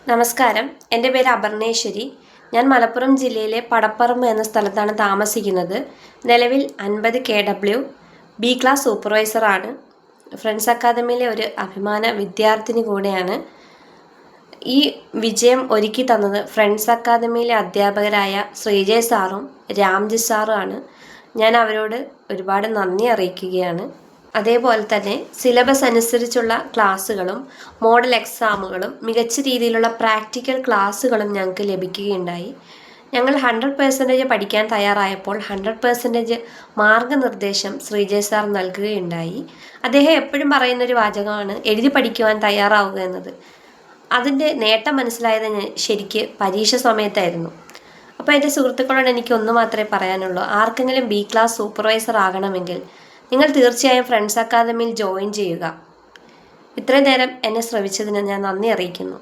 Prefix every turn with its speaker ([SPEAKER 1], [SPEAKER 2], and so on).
[SPEAKER 1] നമസ്കാരം, എൻ്റെ പേര് അപർണേശ്വരി. ഞാൻ മലപ്പുറം ജില്ലയിലെ പടപ്പറമ്പ് എന്ന സ്ഥലത്താണ് താമസിക്കുന്നത്. നിലവിൽ 50 KW ബി ക്ലാസ് സൂപ്പർവൈസറാണ്. ഫ്രണ്ട്സ് അക്കാദമിയിലെ ഒരു അഭിമാന വിദ്യാർത്ഥിനി കൂടെയാണ്. ഈ വിജയം ഒരുക്കി തന്നത് ഫ്രണ്ട്സ് അക്കാദമിയിലെ അധ്യാപകരായ ശ്രീജയ് സാറും രാംജി സാറുമാണ്. ഞാൻ അവരോട് ഒരുപാട് നന്ദി അറിയിക്കുകയാണ്. അതേപോലെ തന്നെ സിലബസ് അനുസരിച്ചുള്ള ക്ലാസ്സുകളും മോഡൽ എക്സാമുകളും മികച്ച രീതിയിലുള്ള പ്രാക്ടിക്കൽ ക്ലാസ്സുകളും ഞങ്ങൾക്ക് ലഭിക്കുകയുണ്ടായി. ഞങ്ങൾ 100% പഠിക്കാൻ തയ്യാറായപ്പോൾ 100% മാർഗനിർദ്ദേശം ശ്രീജയ് സാർ നൽകുകയുണ്ടായി. അദ്ദേഹം എപ്പോഴും പറയുന്നൊരു വാചകമാണ് എഴുതി പഠിക്കുവാൻ തയ്യാറാവുക എന്നത്. അതിൻ്റെ നേട്ടം മനസ്സിലായത് ശരിക്ക് പരീക്ഷ സമയത്തായിരുന്നു. അപ്പോൾ എൻ്റെ സുഹൃത്തുക്കളോട് എനിക്ക് ഒന്ന് മാത്രമേ പറയാനുള്ളൂ. ആർക്കെങ്കിലും ബി ക്ലാസ് സൂപ്പർവൈസർ ആകണമെങ്കിൽ നിങ്ങൾ തീർച്ചയായും ഫ്രണ്ട്സ് അക്കാദമിയിൽ ജോയിൻ ചെയ്യുക. ഇത്രയും നേരം എന്നെ ശ്രവിച്ചതിന് ഞാൻ നന്ദി അറിയിക്കുന്നു.